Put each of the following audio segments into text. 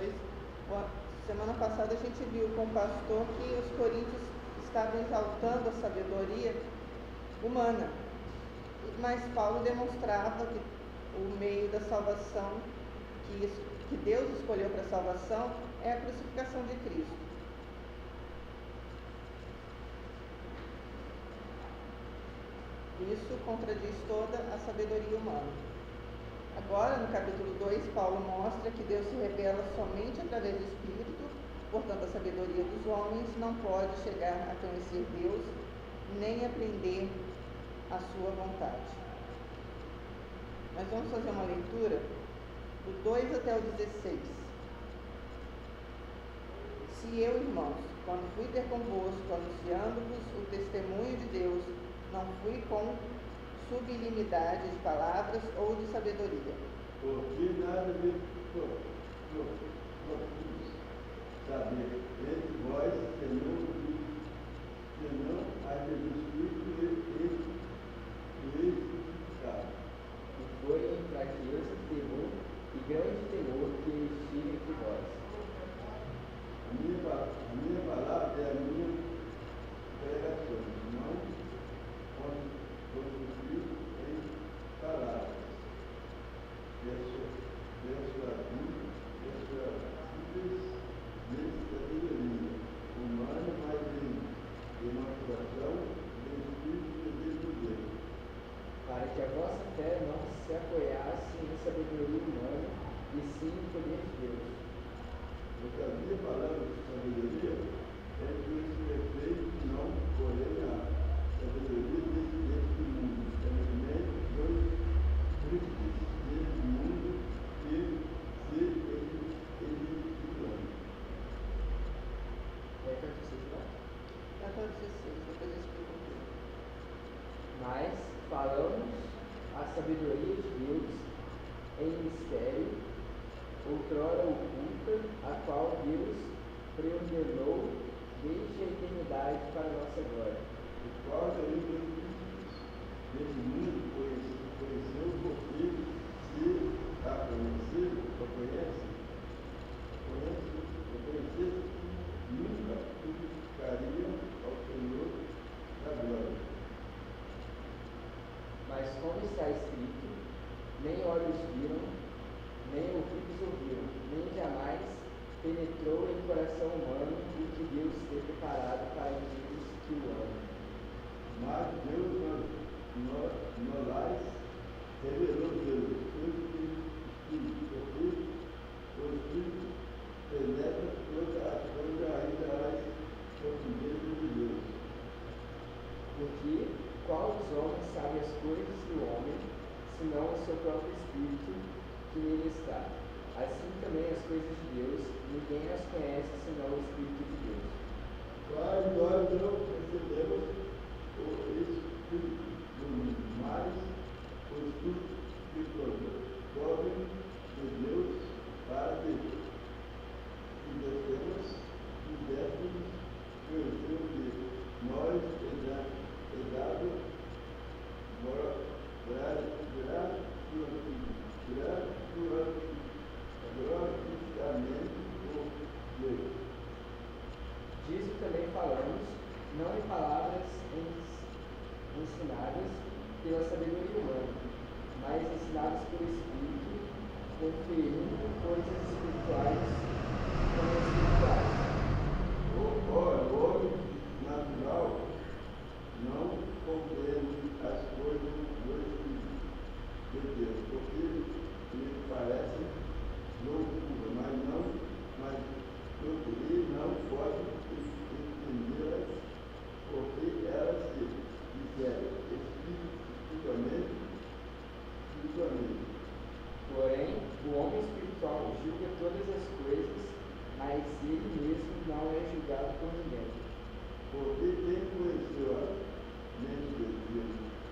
2. Semana passada a gente viu com o pastor que os coríntios estavam exaltando a sabedoria humana, mas Paulo demonstrava que o meio da salvação, que Deus escolheu para a salvação, é a crucificação de Cristo. Isso contradiz toda a sabedoria humana. Agora, no capítulo 2, Paulo mostra que Deus se revela somente através do Espírito, portanto, a sabedoria dos homens não pode chegar a conhecer Deus, nem aprender a sua vontade. Nós vamos fazer uma leitura do 2 até o 16. Se eu, irmãos, quando fui ter convosco, anunciando-vos o testemunho de Deus, não fui com sublimidade de palavras ou de sabedoria. Porque nada de saber entre vós, senão a Jesus Cristo e sabe. E foi em fraqueza, temor e grande temor que estive entre vós. A minha palavra é a minha pregação, não construído em palavras, de sabedoria humana, mas em demonstração do Espírito de Deus. Para que a vossa fé não se apoiasse em sabedoria humana, e sim em poder de Deus. Porque a minha palavra de sabedoria é que os perfeitos não porém a sabedoria deste mundo, semelhante dos príncipes deste mundo que se edificam. É para vocês lá? Até o 16, depois eu explico tudo. Mas falamos a sabedoria de Deus em mistério, outrora oculta, a qual Deus preordenou desde a eternidade para a nossa glória. O qual também foi desse mundo, conheceu porque se a conhecido, ou conhece, nunca ficaria ao Senhor da glória. Mas como está escrito, nem olhos viram, nem ouvidos ouviram, nem jamais penetrou em coração humano o que Deus tem preparado para aqueles que o amam. Mas Deus nos revelou pelo Espírito, porque o Espírito penetra toda a coisa ainda as profundezas de Deus. Porque qual dos homens sabe as coisas do homem, senão o seu próprio Espírito que nele está? Assim também as coisas de Deus, ninguém as conhece senão o Espírito de Deus. Mas nós não recebemos o Espírito do mundo, mas o Espírito que promove de Deus para Deus. Se descemos, quiséssemos conhecer o que nós é dado gratuitamente por Deus. Disso também falamos, não em palavras ensinadas pela sabedoria humana, mas ensinadas pelo Espírito, conferindo coisas espirituais como espirituais. Ora, o homem natural não compreende as coisas do Espírito de Deus, porque lhe parece loucura, ele não pode entendê-las, porque elas se disseram espiritualmente. Porém, o homem espiritual julga todas as coisas, mas ele mesmo não é julgado por ninguém. Porque quem conheceu a mente do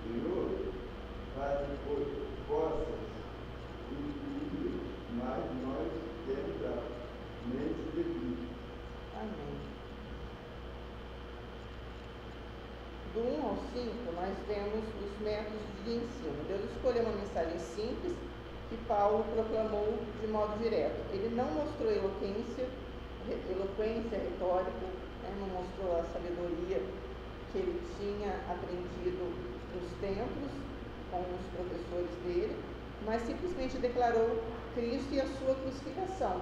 Senhor, para que possas intuir, mas nós temos a mente de Cristo. Amém. Do 1 ao 5, nós vemos os métodos de ensino. Deus escolheu uma mensagem simples, que Paulo proclamou de modo direto. Ele não mostrou eloquência retórica, né? Não mostrou a sabedoria que ele tinha aprendido nos templos com os professores dele, mas simplesmente declarou Cristo e a sua crucificação.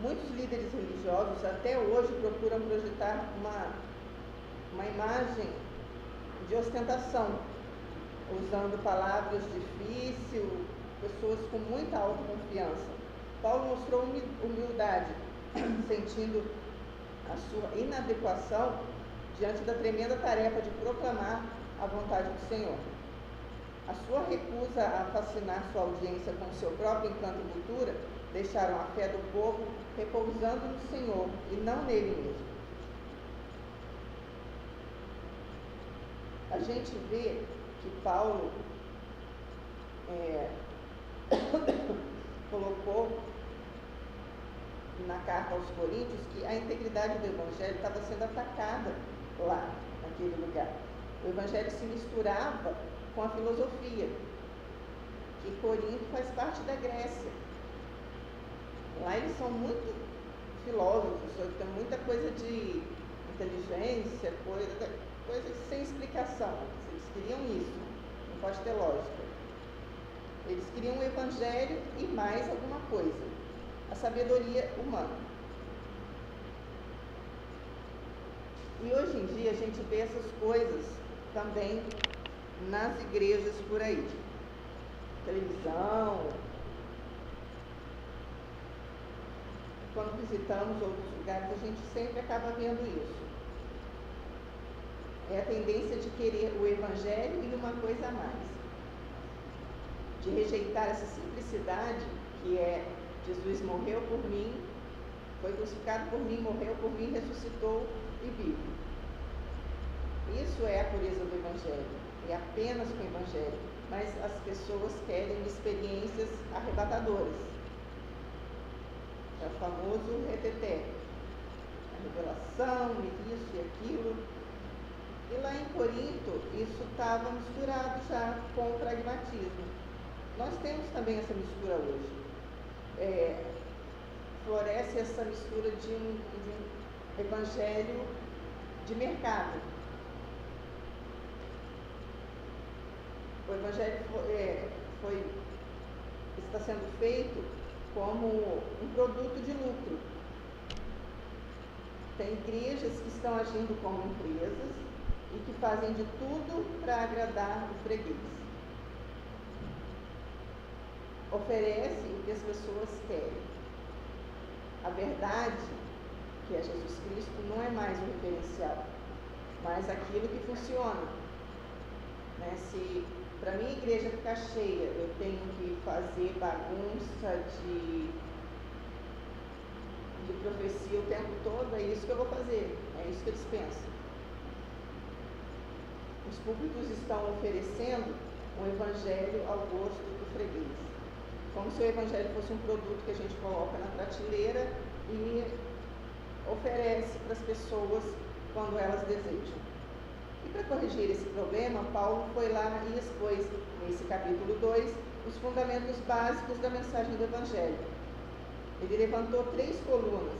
Muitos líderes religiosos até hoje procuram projetar uma imagem de ostentação, usando palavras difíceis, pessoas com muita autoconfiança. Paulo mostrou humildade, sentindo a sua inadequação diante da tremenda tarefa de proclamar a vontade do Senhor. A sua recusa a fascinar sua audiência com seu próprio encanto e cultura deixaram a fé do povo repousando no Senhor e não nele mesmo. A gente vê que Paulo colocou na carta aos Coríntios que a integridade do Evangelho estava sendo atacada lá, naquele lugar. O Evangelho se misturava com a filosofia, que Corinto faz parte da Grécia. Lá eles são muito filósofos, tem muita coisa de inteligência, coisas sem explicação. Eles queriam isso, não pode ter lógica. Eles queriam o Evangelho e mais alguma coisa, a sabedoria humana. E hoje em dia a gente vê essas coisas também nas igrejas por aí. Televisão. Quando visitamos outros lugares, a gente sempre acaba vendo isso. É a tendência de querer o Evangelho e uma coisa a mais. De rejeitar essa simplicidade que é Jesus morreu por mim, foi crucificado por mim, morreu por mim, ressuscitou e vive. Isso é a pureza do Evangelho, é apenas com o Evangelho, mas as pessoas querem experiências arrebatadoras. É o famoso reteté, a revelação, isso e aquilo. E lá em Corinto, isso estava misturado já com o pragmatismo. Nós temos também essa mistura hoje. Floresce essa mistura de um evangelho de mercado. O evangelho está sendo feito como um produto de lucro. Tem igrejas que estão agindo como empresas e que fazem de tudo para agradar o freguês. Oferece o que as pessoas querem. A verdade, que é Jesus Cristo, não é mais o referencial, mas aquilo que funciona. Né? Se para minha igreja ficar cheia, eu tenho que fazer bagunça de profecia o tempo todo, é isso que eu vou fazer, é isso que eles pensam. Os púlpitos estão oferecendo um evangelho ao gosto do freguês, como se o evangelho fosse um produto que a gente coloca na prateleira e oferece para as pessoas quando elas desejam. E para corrigir esse problema, Paulo foi lá e expôs, nesse capítulo 2, os fundamentos básicos da mensagem do Evangelho. Ele levantou 3 colunas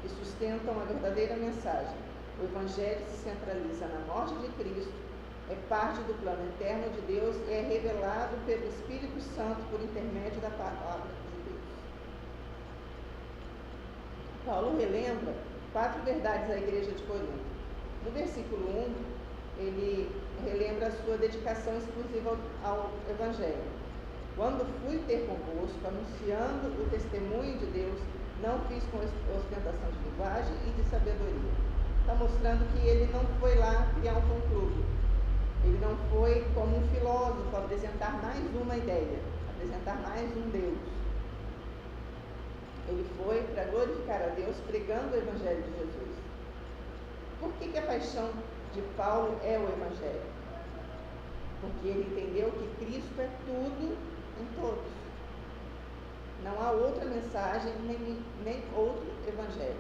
que sustentam a verdadeira mensagem. O Evangelho se centraliza na morte de Cristo, é parte do plano eterno de Deus e é revelado pelo Espírito Santo por intermédio da palavra de Deus. Paulo relembra 4 verdades à igreja de Corinto. No versículo 1, ele relembra a sua dedicação exclusiva ao Evangelho. Quando fui ter convosco, anunciando o testemunho de Deus, não fiz com ostentação de linguagem e de sabedoria. Está mostrando que ele não foi lá criar um fã-clube. Ele não foi como um filósofo apresentar mais uma ideia, apresentar mais um Deus. Ele foi para glorificar a Deus pregando o Evangelho de Jesus. Por que a paixão de Paulo é o Evangelho? Porque ele entendeu que Cristo é tudo em todos. Não há outra mensagem, nem outro Evangelho.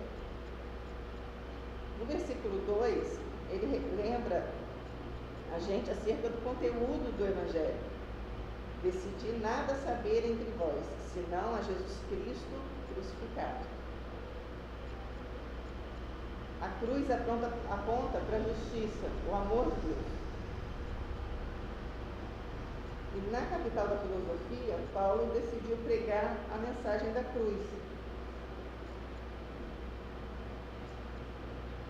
No versículo 2, ele lembra a gente acerca do conteúdo do Evangelho. decidi nada saber entre vós, senão a Jesus Cristo crucificado. A cruz aponta para a justiça, o amor de Deus. E na capital da filosofia, Paulo decidiu pregar a mensagem da cruz.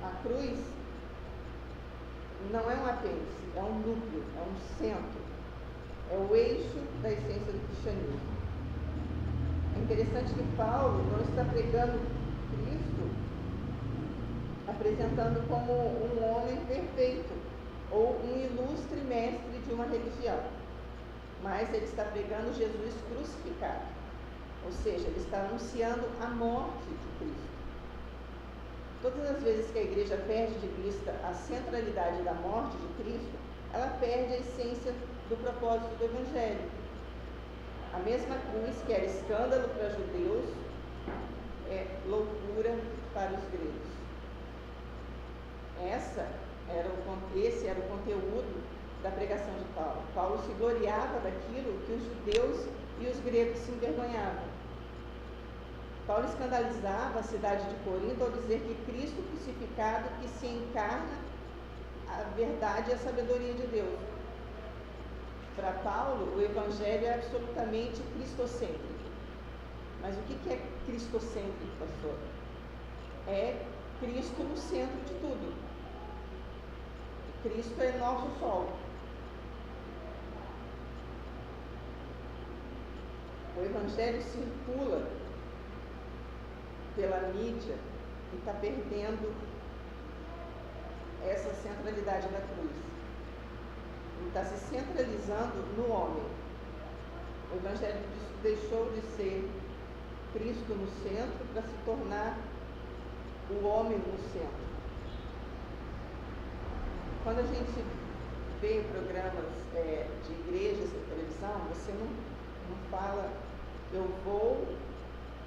A cruz não é um apêndice, é um núcleo, é um centro, é o eixo da essência do cristianismo. É interessante que Paulo não está pregando Cristo apresentando como um homem perfeito ou um ilustre mestre de uma religião, mas ele está pregando Jesus crucificado, ou seja, ele está anunciando a morte de Cristo. Todas as vezes que a igreja perde de vista a centralidade da morte de Cristo, ela perde a essência do propósito do Evangelho. A mesma cruz que era escândalo para judeus é loucura para os gregos. Esse era o conteúdo da pregação de Paulo. Paulo se gloriava daquilo que os judeus e os gregos se envergonhavam. Paulo escandalizava a cidade de Corinto ao dizer que Cristo crucificado que se encarna a verdade e a sabedoria de Deus. Para Paulo, o Evangelho é absolutamente cristocêntrico. Mas o que é cristocêntrico, pastor? É Cristo no centro de tudo. Cristo é nosso sol. O Evangelho circula pela mídia e está perdendo essa centralidade da cruz. Ele está se centralizando no homem. O Evangelho deixou de ser Cristo no centro para se tornar o homem no centro. Quando a gente vê programas de igrejas na televisão, você não fala, eu vou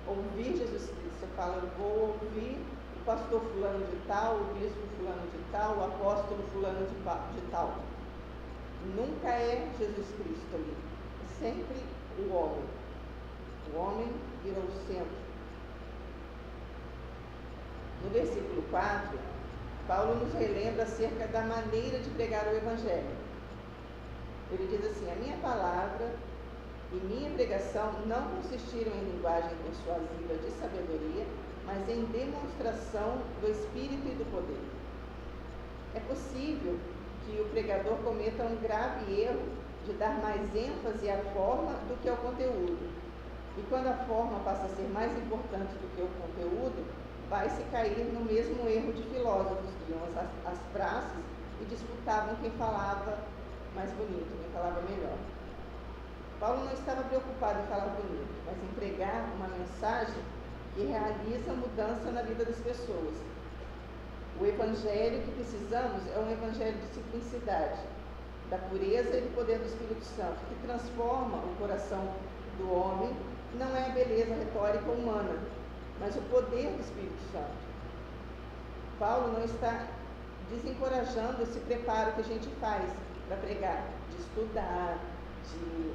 ouvir Jesus Cristo. Você fala, eu vou ouvir o pastor fulano de tal, o bispo fulano de tal, o apóstolo fulano de tal. Nunca é Jesus Cristo ali. É sempre o homem. O homem virou o centro. No versículo 4, Paulo nos relembra acerca da maneira de pregar o Evangelho. Ele diz assim: a minha palavra e minha pregação não consistiram em linguagem persuasiva de sabedoria, mas em demonstração do Espírito e do poder. É possível que o pregador cometa um grave erro de dar mais ênfase à forma do que ao conteúdo. E quando a forma passa a ser mais importante do que o conteúdo, vai-se cair no mesmo erro de filósofos que iam às praças e disputavam quem falava mais bonito, quem falava melhor. Paulo não estava preocupado em falar bonito, mas em pregar uma mensagem que realiza mudança na vida das pessoas. O evangelho que precisamos é um evangelho de simplicidade, da pureza e do poder do Espírito Santo, que transforma o coração do homem. Não é a beleza retórica humana, mas o poder do Espírito Santo. Paulo não está desencorajando esse preparo que a gente faz para pregar, de estudar, de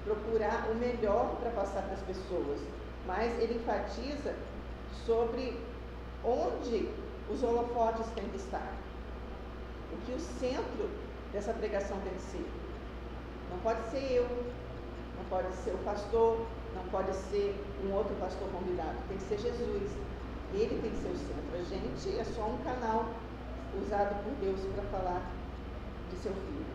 procurar o melhor para passar para as pessoas, mas ele enfatiza sobre onde os holofotes têm que estar, o que o centro dessa pregação tem que ser. Não pode ser eu, não pode ser o pastor, não pode ser um outro pastor convidado, tem que ser Jesus. Ele tem que ser o centro. A gente é só um canal usado por Deus para falar de seu filho.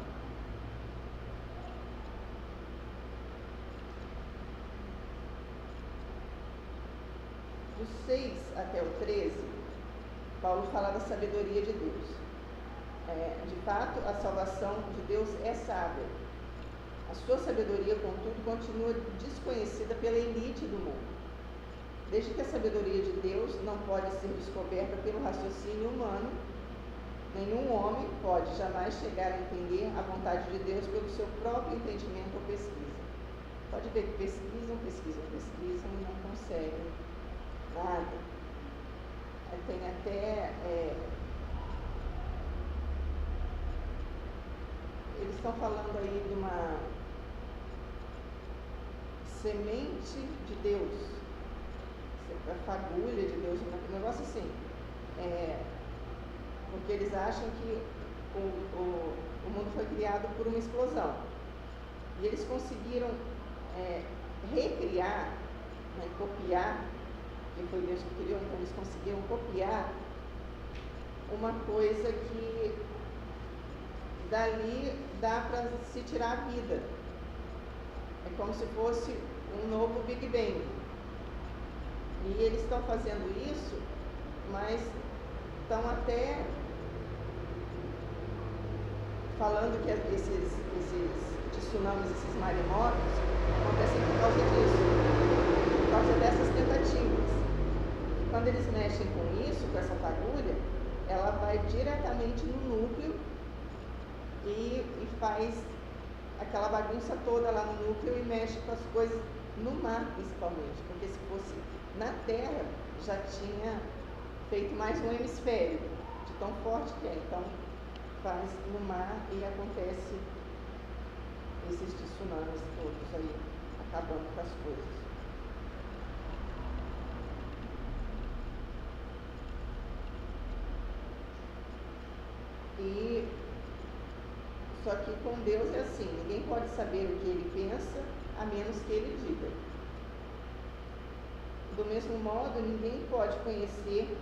Do 6 até o 13, Paulo fala da sabedoria de Deus. De fato, a salvação de Deus é sábia. A sua sabedoria, contudo, continua desconhecida pela elite do mundo. Desde que a sabedoria de Deus não pode ser descoberta pelo raciocínio humano, nenhum homem pode jamais chegar a entender a vontade de Deus pelo seu próprio entendimento ou pesquisa. Pode ver que pesquisam e não conseguem nada. Tem até... eles estão falando aí de uma semente de Deus, a fagulha de Deus, um negócio assim. Porque eles acham que o mundo foi criado por uma explosão. E eles conseguiram recriar, né, copiar, que foi Deus que criou, então eles conseguiram copiar uma coisa que dali dá para se tirar a vida. É como se fosse um novo Big Bang. E eles estão fazendo isso, mas estão até falando que esses tsunamis, esses maremotos, acontecem por causa disso, por causa dessas tentativas. E quando eles mexem com isso, com essa fagulha, ela vai diretamente no núcleo e faz aquela bagunça toda lá no núcleo e mexe com as coisas no mar, principalmente, porque se fosse na Terra, já tinha feito mais um hemisfério, de tão forte que é. Então, faz no mar e acontece esses tsunamis todos aí, acabando com as coisas. E só que com Deus é assim, ninguém pode saber o que ele pensa, a menos que ele diga. Do mesmo modo, ninguém pode conhecer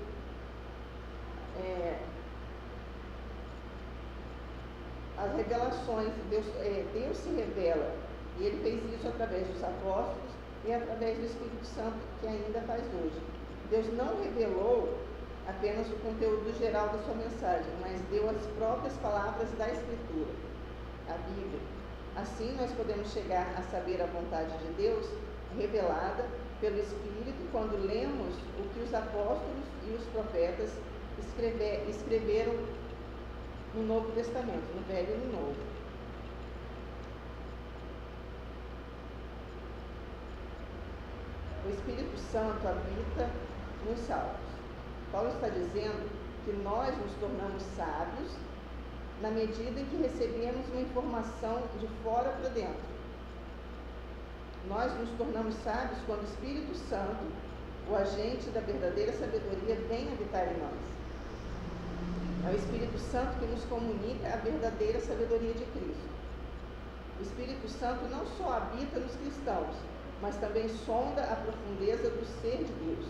as revelações de Deus. Deus se revela, e ele fez isso através dos apóstolos e através do Espírito Santo, que ainda faz hoje. Deus não revelou apenas o conteúdo geral da sua mensagem, mas deu as próprias palavras da Escritura, a Bíblia. Assim nós podemos chegar a saber a vontade de Deus revelada pelo Espírito quando lemos o que os apóstolos e os profetas escreveram no Novo Testamento, no Velho e no Novo. O Espírito Santo habita nos salvos. Paulo está dizendo que nós nos tornamos sábios na medida em que recebemos uma informação de fora para dentro. Nós nos tornamos sábios quando o Espírito Santo, o agente da verdadeira sabedoria, vem habitar em nós. É o Espírito Santo que nos comunica a verdadeira sabedoria de Cristo. O Espírito Santo não só habita nos cristãos, mas também sonda a profundeza do ser de Deus.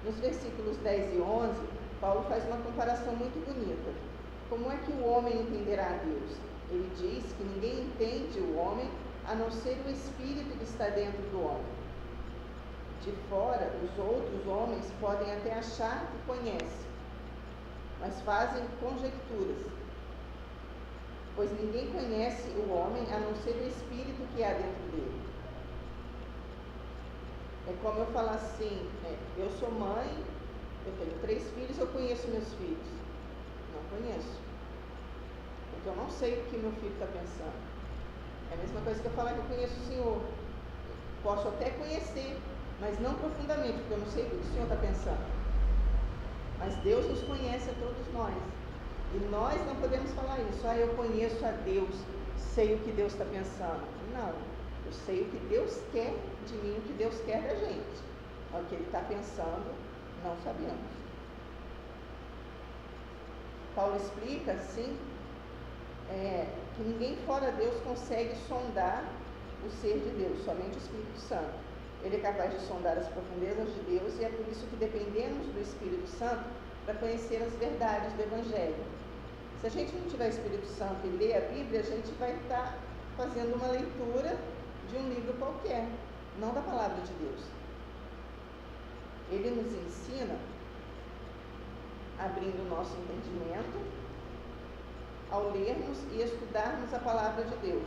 Nos versículos 10 e 11, Paulo faz uma comparação muito bonita. Como é que o homem entenderá a Deus? Ele diz que ninguém entende o homem a não ser o Espírito que está dentro do homem. De fora, os outros homens podem até achar que conhecem, mas fazem conjecturas, pois ninguém conhece o homem a não ser o Espírito que há dentro dele. É como eu falar assim, eu sou mãe, eu tenho 3 filhos, eu conheço meus filhos. Não conheço, porque eu não sei o que meu filho está pensando. É a mesma coisa que eu falar que eu conheço o Senhor. Posso até conhecer, mas não profundamente, porque eu não sei o que o Senhor está pensando. Mas Deus nos conhece a todos nós. E nós não podemos falar isso. Eu conheço a Deus, sei o que Deus está pensando. Não, eu sei o que Deus quer de mim, o que Deus quer da gente. O que Ele está pensando, não sabemos. Paulo explica, assim, que ninguém fora Deus consegue sondar o ser de Deus, somente o Espírito Santo. Ele é capaz de sondar as profundezas de Deus e é por isso que dependemos do Espírito Santo para conhecer as verdades do Evangelho. Se a gente não tiver o Espírito Santo e ler a Bíblia, a gente vai estar fazendo uma leitura de um livro qualquer, não da palavra de Deus. Ele nos ensina, abrindo o nosso entendimento, ao lermos e estudarmos a palavra de Deus.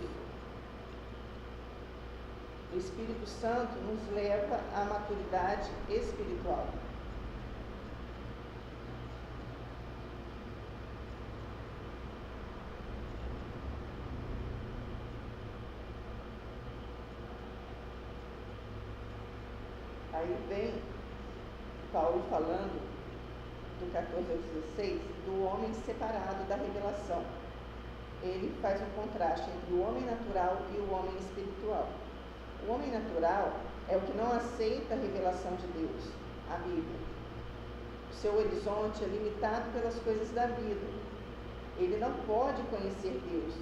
O Espírito Santo nos leva à maturidade espiritual. Aí vem Paulo falando, do 14 ao 16, do homem separado da revelação. Ele faz um contraste entre o homem natural e o homem espiritual. O homem natural é o que não aceita a revelação de Deus, a Bíblia. O seu horizonte é limitado pelas coisas da vida. Ele não pode conhecer Deus,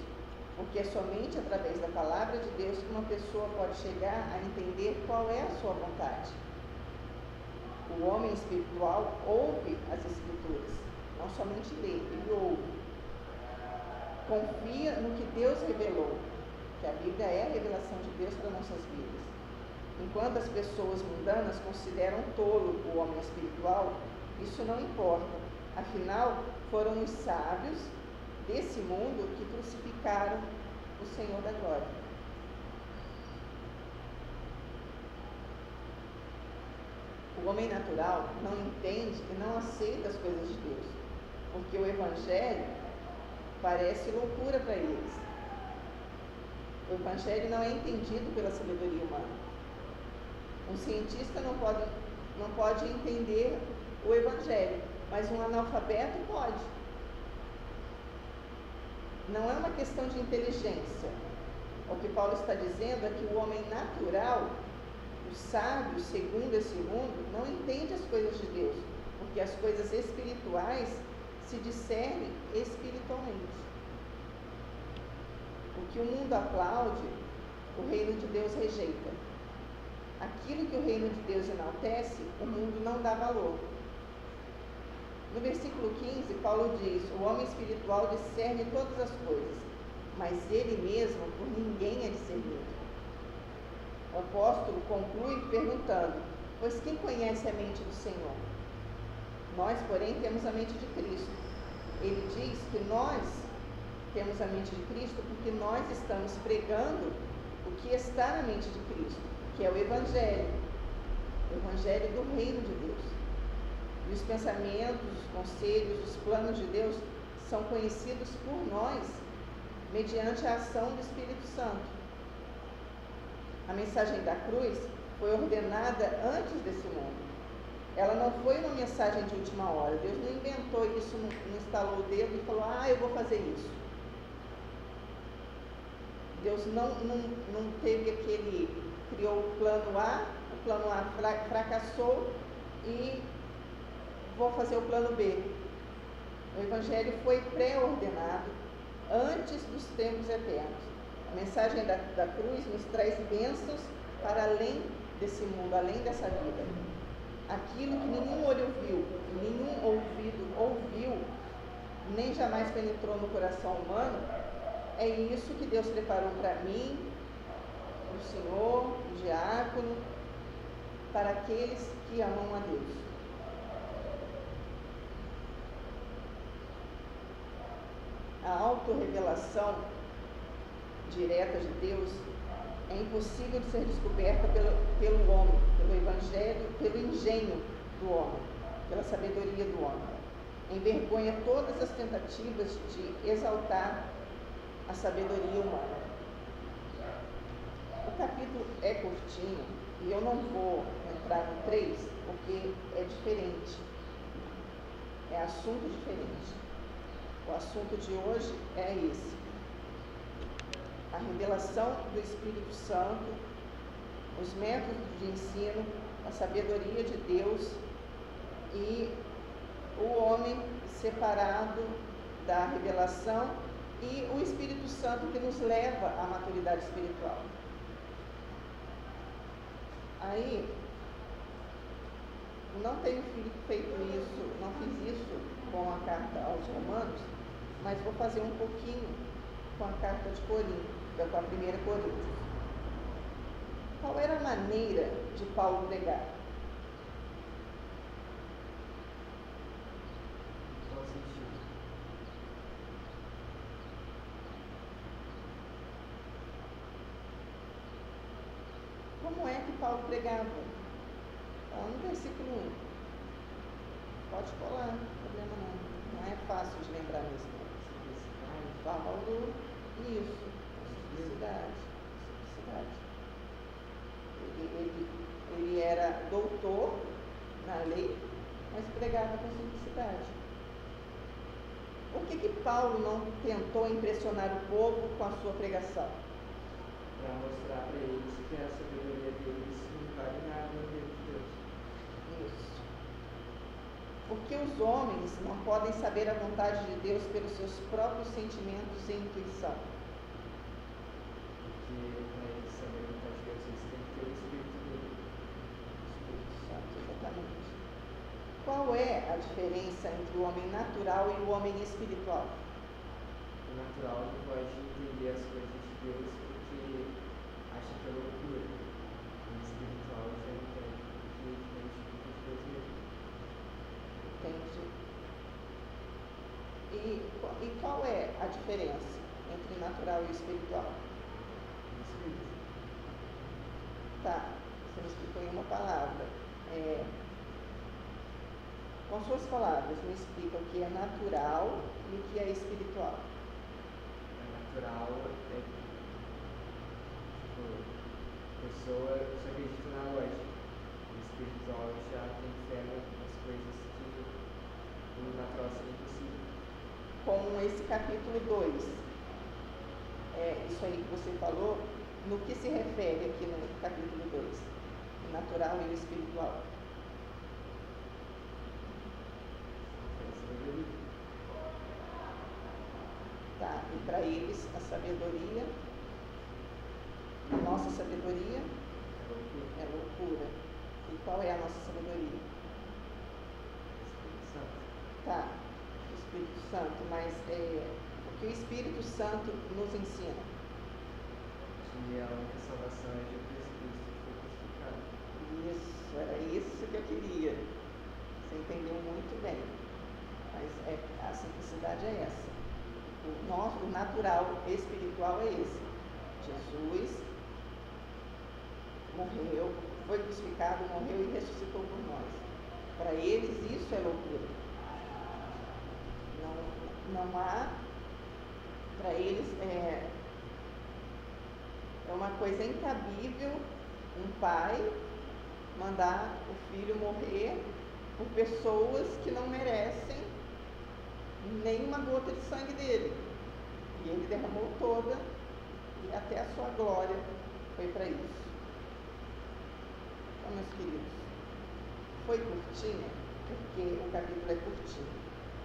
porque é somente através da palavra de Deus que uma pessoa pode chegar a entender qual é a sua vontade. O homem espiritual ouve as Escrituras, não somente lê, ele ouve. Confia no que Deus revelou, que a Bíblia é a revelação de Deus para nossas vidas. Enquanto as pessoas mundanas consideram tolo o homem espiritual, isso não importa. Afinal, foram os sábios desse mundo que crucificaram o Senhor da glória. O homem natural não entende e não aceita as coisas de Deus, porque o Evangelho parece loucura para eles. O Evangelho não é entendido pela sabedoria humana. Um cientista não pode entender o Evangelho, mas um analfabeto pode. Não é uma questão de inteligência. O que Paulo está dizendo é que o homem natural, o sábio, segundo esse mundo, não entende as coisas de Deus, porque as coisas espirituais se discernem espiritualmente. O que o mundo aplaude, o reino de Deus rejeita. Aquilo que o reino de Deus enaltece, o mundo não dá valor. No versículo 15, Paulo diz: o homem espiritual discerne todas as coisas, mas ele mesmo por ninguém é discernido. O apóstolo conclui perguntando: pois quem conhece a mente do Senhor? Nós, porém, temos a mente de Cristo. Ele diz que nós temos a mente de Cristo porque nós estamos pregando o que está na mente de Cristo, que é o Evangelho do reino de Deus. E os pensamentos, os conselhos, os planos de Deus são conhecidos por nós mediante a ação do Espírito Santo. A mensagem da cruz foi ordenada antes desse mundo. Ela não foi uma mensagem de última hora. Deus não inventou isso, não instalou o dedo e falou: eu vou fazer isso. Deus não teve criou o plano A fracassou e vou fazer o plano B. O Evangelho foi pré-ordenado antes dos tempos eternos. A mensagem da cruz nos traz bênçãos para além desse mundo, além dessa vida. Aquilo que nenhum olho viu, nenhum ouvido ouviu, nem jamais penetrou no coração humano, é isso que Deus preparou para mim, para o Senhor, o diácono, para aqueles que amam a Deus. A autorrevelação direta de Deus é impossível de ser descoberta pelo homem, pelo Evangelho, pelo engenho do homem, pela sabedoria do homem. Envergonha todas as tentativas de exaltar a sabedoria humana. O capítulo é curtinho e eu não vou entrar no 3 porque é diferente, é assunto diferente. O assunto de hoje é esse: a revelação do Espírito Santo, os métodos de ensino, a sabedoria de Deus e o homem separado da revelação e o Espírito Santo que nos leva à maturidade espiritual. Aí, não tenho feito isso, não fiz isso com a carta aos Romanos, mas vou fazer um pouquinho com a carta de Corinto, com a 1 Coríntios. Qual era a maneira de Paulo pregar? Como é que Paulo pregava? No versículo 1. Pode colar, não tem problema não. Não é fácil de lembrar mesmo. Paulo, isso, simplicidade. Ele era doutor na lei, mas pregava com simplicidade. Por que Paulo não tentou impressionar o povo com a sua pregação? para mostrar para eles que a sabedoria deles não vale nada no reino de Deus. Isso. Porque os homens não podem saber a vontade de Deus pelos seus próprios sentimentos e intuição. Porque para eles saberem a vontade de Deus, eles têm que ter o Espírito dele. Espírito Santo, exatamente. Qual é a diferença entre o homem natural e o homem espiritual? O natural não pode entender as coisas de Deus porque acha que é loucura. O espiritual já entende porque é o Espírito de Deus mesmo. Entende? E qual é a diferença entre natural e espiritual? O Espírito. Tá, você me explicou em uma palavra. Com suas palavras, me explica o que é natural e o que é espiritual. Natural é tipo, a pessoa só acredita na lógica. O espiritual já tem fé nas coisas que o natural seria impossível. Com esse capítulo 2, isso aí que você falou, no que se refere aqui no capítulo 2? O natural e o espiritual. Tá, e para eles a sabedoria, a nossa sabedoria é loucura. E qual é a nossa sabedoria? Espírito Santo. Tá, o Espírito Santo, mas o que o Espírito Santo nos ensina? Que a única salvação é Jesus Cristo que foi crucificado. Isso, era isso que eu queria. Você entendeu muito bem. Mas a simplicidade é essa. O natural espiritual é esse. Jesus morreu, foi crucificado, morreu e ressuscitou por nós. Para eles isso é loucura. Não há, para eles é uma coisa incabível um pai mandar o filho morrer por pessoas que não merecem nem uma gota de sangue dele. E ele derramou toda e até a sua glória foi para isso. Então, meus queridos, foi curtinha, porque o capítulo é curtinho.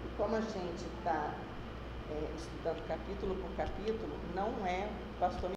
E como a gente está estudando capítulo por capítulo, não é pastor